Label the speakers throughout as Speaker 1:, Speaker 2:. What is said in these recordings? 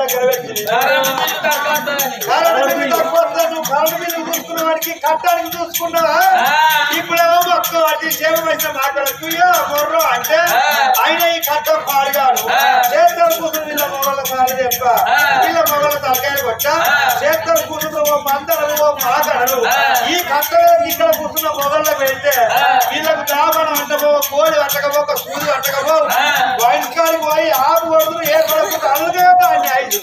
Speaker 1: దగ్గర పెట్టి current bill చూసుకున్న వాడికి కట్టానికి చూసుకున్నావా ఇప్పుడేమో మొత్తం అది సేవ వచ్చిన మాటలకు మొర్రో అంటే ఆయన ఈ కట్టం పాడుగాను చేతులు కూతురు వీళ్ళ మొగల పాడు చెప్ప వీళ్ళ మొగల తలకాయలు కొట్టా చేతులు కూతురు ఓ మందరు ఓ మాగడరు ఈ కట్టలో ఇక్కడ కూర్చున్న మొగల్లో పెడితే వీళ్ళకు దాబన అంటబో కోడి అంటకపోక సూర్యుడు అంటకపో వైద్యానికి పోయి ఆపు కొడుతులు ఏర్పడకుండా అలాగే దాన్ని ఐదు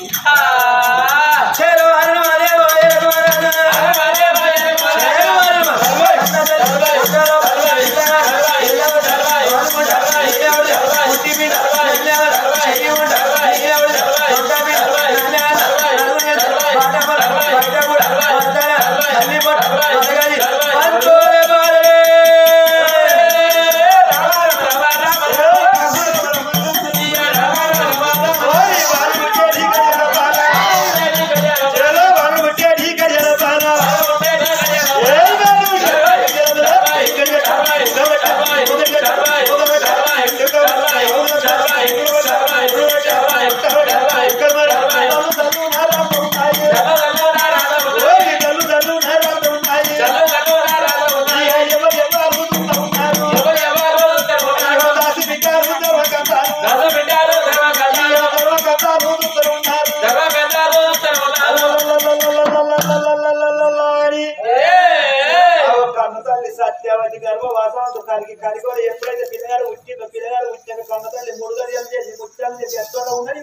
Speaker 1: సత్యవతి గర్భవాసం దుఃఖానికి కరికోలు ఎప్పుడైతే పిల్లగాడు ఉట్టిందో పిల్లగాడు ఉట్టిన కన్న తల్లి ముడుగడియాలు చేసి ముత్యాలు చేసి ఎక్కడ ఉన్నది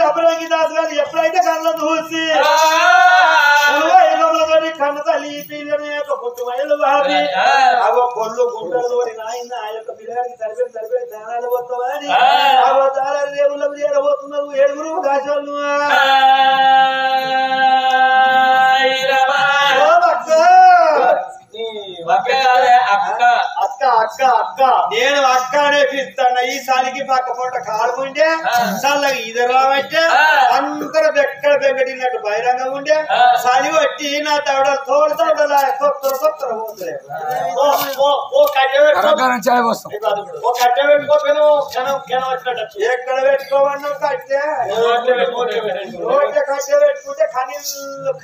Speaker 1: అపరంగి దాసు గారు ఎప్పుడైతే కళ్ళ చూసి కన్న తల్లి పిల్లని యొక్క పుట్టు మైలు బాబి అవో కొళ్ళు గుంటలు నాయన ఆ యొక్క పిల్లగాడికి సరిపోయి దానాలు పోతామని అవో దానాలు దేవుళ్ళకు చేరబోతున్నారు ఏడుగురు దాచాలు అక్క అక్క అక్క నేను అక్క అనే పిలుస్తాను ఈసారికి పక్క పూట కాడుకుంటే చల్లగా ఇదరావంటే అందరూ బెక్కడ బెంగటినట్టు బహిరంగ ఉండే చలి పట్టి నా తవడలు తోడు తోడలా కొత్త పోతులే ఓ కట్టె పెట్టుకోపోయినా క్షణం వచ్చినట్టు ఎక్కడ పెట్టుకోమన్నావు కట్టె కట్టె పెట్టుకుంటే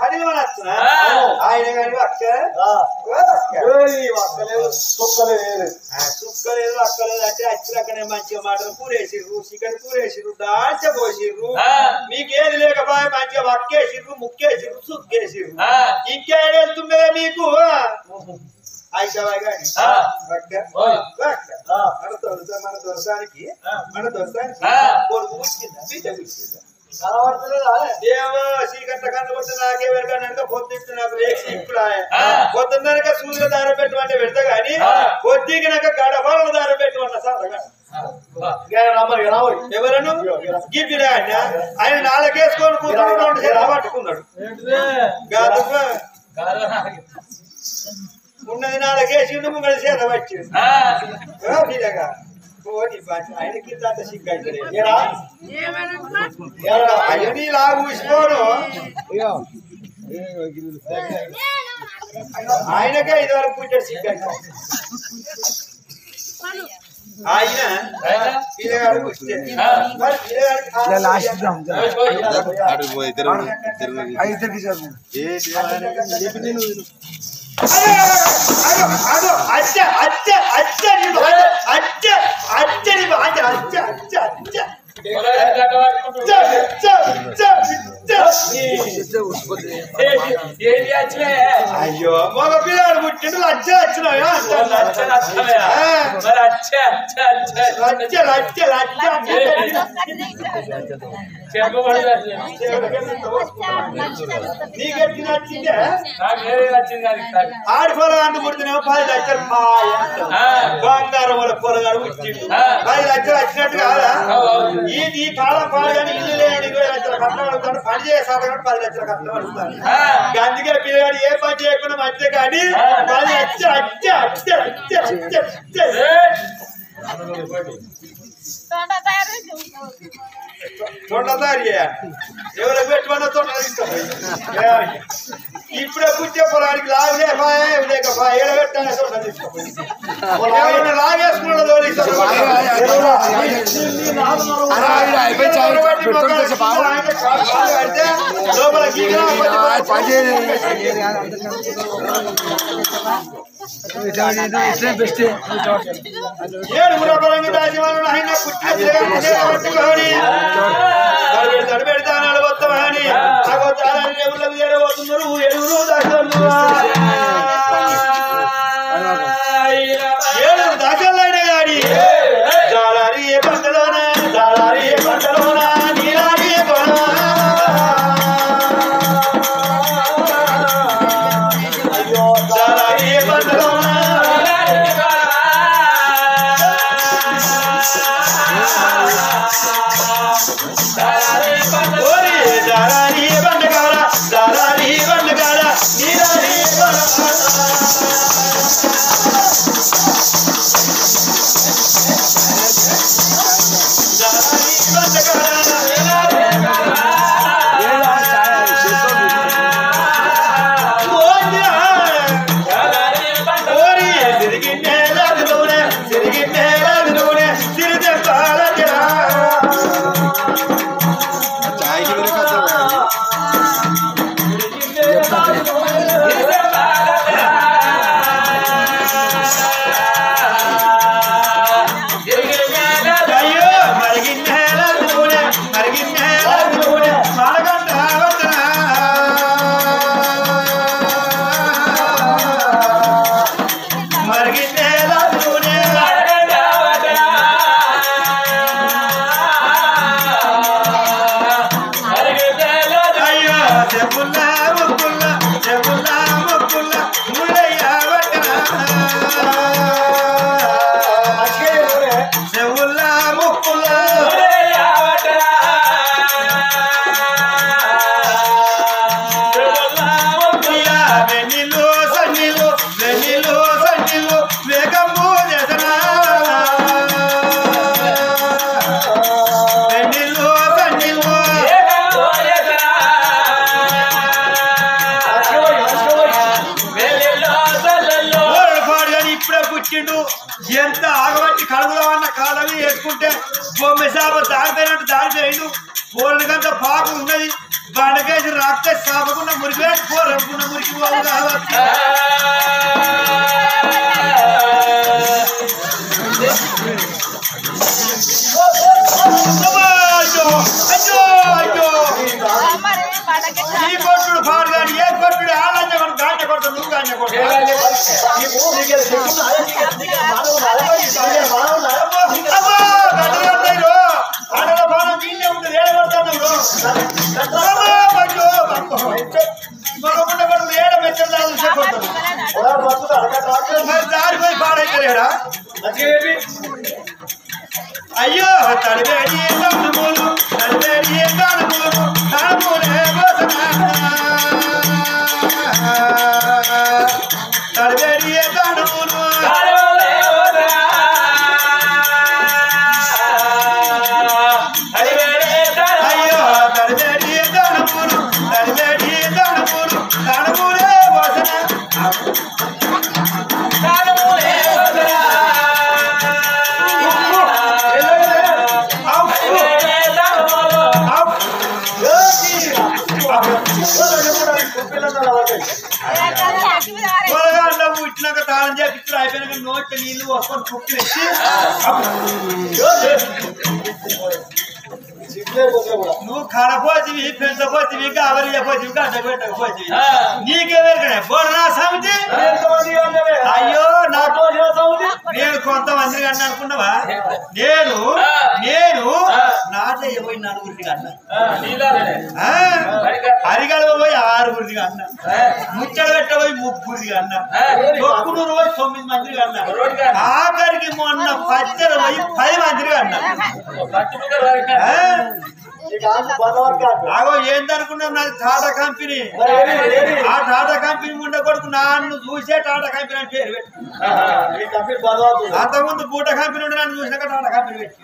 Speaker 1: ఖనిలు వస్తున్నా ఆయన కానీ అక్క సుక్కలేదు అక్కలేదు అంటే అచ్చిరక్కనే మంచిగా మాటలు కూరేసిర్రు చికెన్ కూరేసిర్రు దాల్చ పోసిర్రు మీకేది లేకపోయా మంచిగా వక్కేసిర్రు ముక్కేసిర్రు సుక్కేసిర్రు ఇంకేం వెళ్తుండే మీకు అయితవాయి మన దొరసానికి కొడుకు పుట్టిందా బిడ్డ పుట్టిందా దేవో చీకట్ల కన్ను కొట్టి నాకే వెరక పొద్దుట్టు నాకు ఇప్పుడు పొద్దున్నక సూర్యుల దారి పెట్టమంటే పెడతా గాని పొద్దుకి నాకు గడపల దారి పెట్టమన్నా సార్ ఎవరను గిప్పిరా ఆయన నాలుగేసుకొని కూర్చొని పట్టుకున్నాడు ఉన్నది నాలుగేసిండు ముంగడి చేత వచ్చింది ఆయనకి అయ్యని లాగూసుకోను ఆయనకే ఇదివరకు పుట్టాడు సిగ్గాడు ఆయన పిల్లగాడు అయ్యో మగ పిల్లలు పుట్టిండు లచ్చ వచ్చినాయా నీకెట్టి నచ్చిందే ఆడి పొలగాంటి పుట్టినేమో 10 లక్షలు బంగారం వాళ్ళ పొలగాడు పుట్టిండు 10 లక్షలు వచ్చినట్టు కాదా ఈ కాలం పాడుగాని ఇల్లు లేని 20 లక్షల కట్నం అడుగుతాడు పని చేసాడు 10 లక్షల కట్నం అడుగుతాడు అందుకే పిల్లగాడు ఏ పని చేయకుండా మధ్య కానీ 10 తొండ తయారు చేయాలి ఎవరికి పెట్టుకున్న తొండ ఇప్పుడే పుట్టే పొలానికి లేకపోతే ఎడబెట్టాలి లాగేసుకున్న లోపల ఏడుగురు పరంగా దాచి వాళ్ళు ఆయన పుట్టినట్టుకొని తడబెడతాను వస్తామని ఎవరు చేరబోతున్నారు ఎడుగురు ఏడుగురు దాచాలైనా గాడి జాలారి ఏ పంటలోనా జాలారి ఏ పంటలోనా నీలారి ఏ జాలారి ఏ పంటలోనా జాలారి బండగాడ జాలారి బండగాడ నీలారి ఎంత ఆగబట్టి కడుగుదామన్న కాలవి వేసుకుంటే బొమ్మె సాప దాడిపోయినట్టు దాడిపోయిండు పోరనికంత పాపం ఉన్నది బండకేసి రాస్తే సాపకుండా మురికి పోరనుకున్న మురికి పోవు కావచ్చు ఈ కొట్టుడు పాడు కానీ ఏ కొట్టుడు ఆలంజ గాంజ కొట్టు నువ్వు గాంజ కొట్టు ఆడల బాణం దీన్నే ఉంటుంది ఏడబడతాను మరొకటి పడుతుంది ఏడ మెచ్చలు మరి దారిపోయి పాడైతలేడా అయ్యో తడివేడి తడుములు తడివేడి తడుములు తడుములే తడివేడి తడుములు అయ్యో తడివేడి తడుములు తడివేడి తడుములు తడుములే వసన ఇచ్చినాక తాళం చేసి అయిపోయినాక నోట్ నీళ్ళు వస్తాను కుక్కి తెచ్చి నువ్వు కడపోతివి పెంచపోతివి కావలిపోతివి గడ్డపెట్టకపోతివి నీకెవరికనే బోర్నా సమితి అయ్యో నాకు నేను కొంతమందిని కన్నా అనుకున్నావా నేను నాటే పోయి నలుగురికి కన్నా అరిగడవ పోయి 6గురికి కన్నా ముచ్చట పెట్టబోయి 3గురికి కన్నా ఒక్కడూరు పోయి 9 మందికి కన్నా ఆఖరికి మొన్న పచ్చడి పోయి 10 మందికి కన్నా ఆగో ఏందనుకున్నావు నాది టాటా కంపెనీ ఆ టాటా కంపెనీ ఉండే కొడుకు నన్ను చూసే టాటా కంపెనీ అని పేరు పెట్టి అంతకుముందు బూట కంపెనీ ఉండే నన్ను చూసినాక టాటా కంపెనీ పెట్టి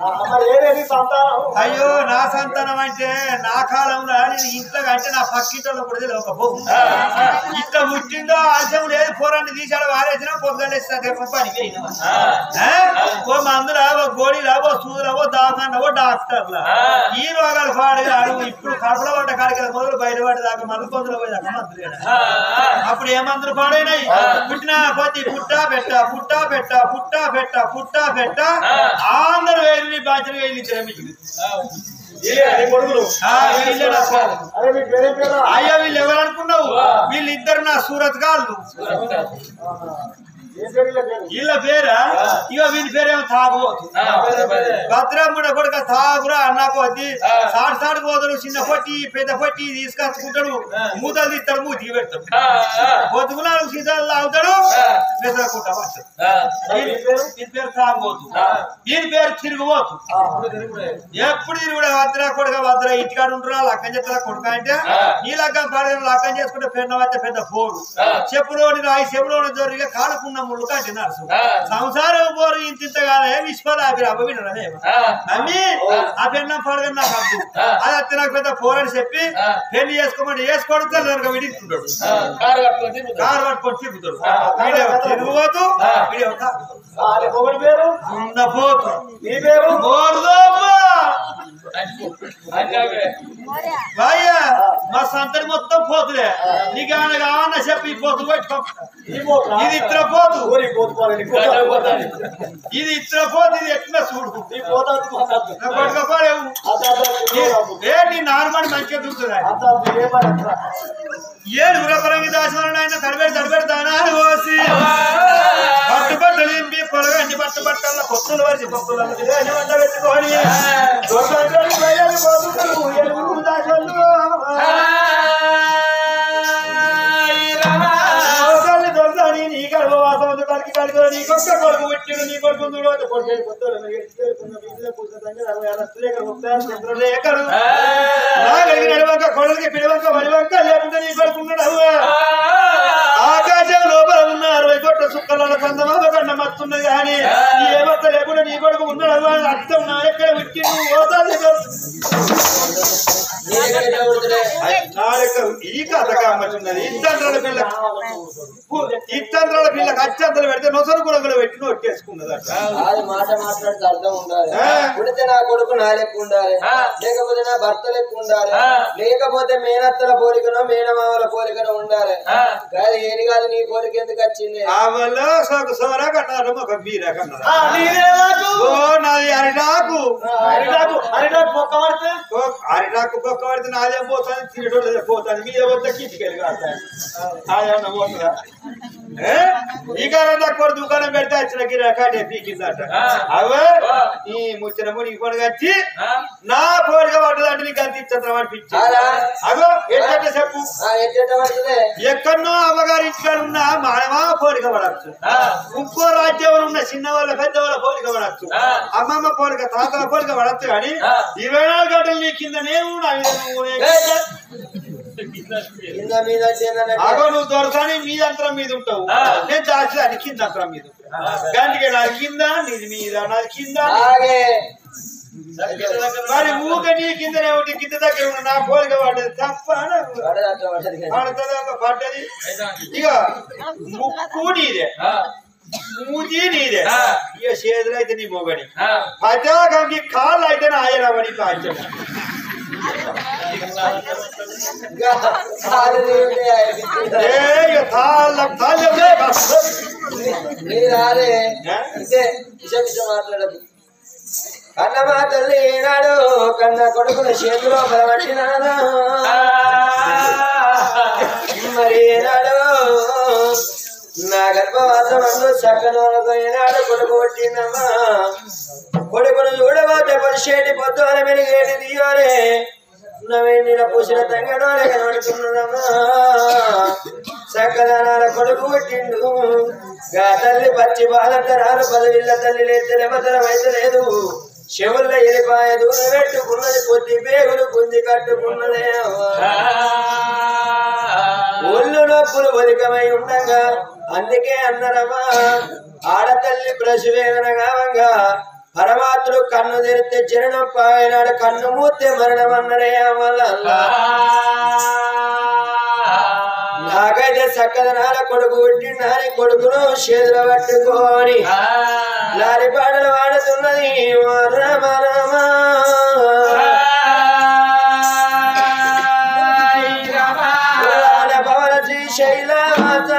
Speaker 1: అయ్యో నా సంతానం అంటే నా కాలంలో నేను ఇంట్లో అంటే నా పక్కింట్లో కూడా తెలియదు ఒక బొమ్మ ఇట్లా పుట్టిందో ఆశం లేదు పోరాన్ని తీసాడు వారేసినా పొద్దులేస్తా పనికి ఓ మందులా ఓ గోళీలా ఓ సూదులవో దాకాండవో డాక్టర్లా ఈ రోగాలు పాడుగాడు ఇప్పుడు కడుపులో పడ్డ కాడికి మొదలు బయటపడే దాకా మందు పొందులో పోయేదాకా మందులు అప్పుడు ఏ మందులు పాడైనాయి పుట్టిన కొద్ది పుట్టా పెట్ట పుట్టా పెట్ట పుట్టా పెట్ట పుట్టా పెట్ట అందరూ వేరు బాధ్యత వెళ్ళించారు అయ్యా వీళ్ళు ఎవరనుకున్నావు వీళ్ళిద్దరు నా సూరత్ కాళ్ళు వీళ్ళ పేరా ఇక వీళ్ళ పేరేమో తాగుబోతు భద్రమ్ముడ కొడుక తాగురా అన్నాకు వచ్చి సాటు సాటుకు పోతాడు చిన్న పొట్టి పెద్ద పొట్టి తీసుకొచ్చుకుంటాడు మూతలు తీస్తాడు మూతికి పెడతాడు పొద్దుకున్నాడు సీసాలు తాగుతాడు మెదలకుంటా వీని పేరు తాగుబోతు వీని పేరు తిరుగుబోతు ఎప్పుడు తిరుగుడే భద్ర కొడుక భద్ర ఇంటికాడ ఉంటున్నా లక్కం చేస్తారా కొడుక అంటే ఈ లక్కం పడగ లక్కం చేసుకుంటే పెద్ద అయితే పెద్ద పోరు చెప్పులోని రాయి చెప్పులోని దొరికి కాలుకున్న ముళ్ళు కట్టినారు సంసారం పోరు ఇంతగానే విశ్వరాభిరాబ వినడమే నమ్మి ఆ పెన్నం పడగ నాకు అద్దు అది అత్తి నాకు పెద్ద పోరని చెప్పి పెళ్లి చేసుకోమంటే వేసుకోవడం దానికి విడిస్తున్నాడు కారు పట్టుకొని తిరుగుతాడు వీడియో తిరుగుపోతూ వీడియో పేరు ఉండపోతు నీ పేరు భయ్యా మా సంతని మొత్తం పోతులే నీకు ఏమైనా కావాలన్నా చెప్పి ఈ పోతు పెట్టుకో ఇది ఇతర పోతు ఇది ఇతర పోతు ఇది ఎట్లా చూడు పట్టుకోలేవు నీ నార్మల్ మంచిగా చూస్తున్నా ఏడు ఉరపరంగి దాచుకుని ఆయన తడిపెడి దానాలు పోసి పట్టుబట్టలు నింపి పొలగండి పట్టుబట్టల పొత్తులు వరిచి పొత్తులు పెట్టుకొని నీ గర్భవాసం నీకొక్క కొడుకు పుట్టిడు నీ కొడుకు చంద్రలేఖరు నడవంక కొడుకు పిడవంక వలివంక లేకుంటే నీ కొడుకున్నాడు ఆకాశం లోపల ఉన్న 60 కోట్ల సుక్కల కందమావ కండ మత్తున్నది కానీ ఏ మత్త లేకుండా నీ కొడుకు ఉన్నాడు అని అర్థం నా ఎక్కడ పుట్టిండు ఈ కథ కామతున్నది ఇత్తంత్రాల పిల్లకి అత్యంతలు పెడితే నొసరు కూడా పెట్టి నొట్టేసుకున్నది
Speaker 2: మాట మాట్లాడితే అర్థం ఉండాలి పుడితే నా కొడుకు నా లెక్క ఉండాలి లేకపోతే నా భర్త లెక్క ఉండాలి లేకపోతే మేనత్తల పోలికనో మేనమామల పోలికనో ఉండాలి కాదు ఏది కాదు నీ పోలిక ఎందుకు వచ్చింది
Speaker 1: సోరా కన్నారు ఒక బీర కన్నారు నాది అరిటాకు అరిటాకు పొక్క పడితే నాదేం పోతాను తిరగడం పోతాను మీద వద్ద కిటికెళ్ళి కాస్తాను అదేమన్నా పోతుందా ఈ కారణం కూడా దుకాణం పెడితే వచ్చిన గిరాకాటే పీకిందట అవే ఈ ముచ్చిన ముడికి పొడగచ్చి నా పోలిక పడ్డదంటే నీకు అంత ఇచ్చంద్రం అనిపించి అగో ఏంటంటే చెప్పు ఎక్కడనో అమ్మగారి ఇంటికాడ ఉన్న మానవా పోలిక పడచ్చు ఇంకో రాజ్యంలో ఉన్న చిన్న వాళ్ళ పెద్ద వాళ్ళ పోలిక పడచ్చు అమ్మమ్మ పోలిక తాతల పోలిక పడచ్చు కానీ 24 గంటలు నీ కిందనే అగో నువ్వు దొరకని మీ యంత్రం మీద ఉంటావు నేను దాచి కింద యంత్రం మీద గంటకి నాది కింద నీది మీద నాది కింద మరి ఊక నీ కిందనే ఒకటి కింద దగ్గర ఉన్న నా పోలిక పడ్డది తప్ప పడ్డది ఇక ముక్కు నీదే మూతి నీదే ఇక చేతులు అయితే నీ మొగని పదాకంకి కాళ్ళు అయితే నా ఆయనవని కాల్చడం
Speaker 2: మాట్లాడదు కన్న మాటలు ఏనాడు కన్న కొడుకుల చేతిలో బలపట్టినాడు మరి ఏనాడు నా గర్భవాసం అందు చక్కనోళ్ళకు ఏనాడు కొడుకు పట్టిందమ్మా కొడుకును చూడబోతే పరిషేటి పొద్దున మెరుగేటి తీయాలి నవేణిల పూసిన తంగడోలే కనబడుతున్నదమ్మా చక్కదనాల కొడుకు పట్టిండు గా తల్లి పచ్చి బాలంతరాలు 10 ఇళ్ళ తల్లి లేతే నిమతరం అయితే లేదు చెవుల్లో ఎలిపాయ దూరం పెట్టుకున్నది కొద్ది పేగులు కట్టుకున్నదే ఒళ్ళు నొప్పులు ఒలికమై ఉండగా అందుకే అన్నరమ్మా ఆడతల్లి ప్రసవేదన కావంగా పరమాత్ముడు కన్ను తెరిస్తే చిరునొప్పి ఆయనాడు కన్ను మూస్తే మరణం అన్నరే వల్ల నాకైతే చక్కదనాల కొడుకు పుట్టిందని కొడుకును చేతులు పట్టుకొని లారి పాటలు వాడుతున్నది రమ రమ పవన శ్రీ శైలవాస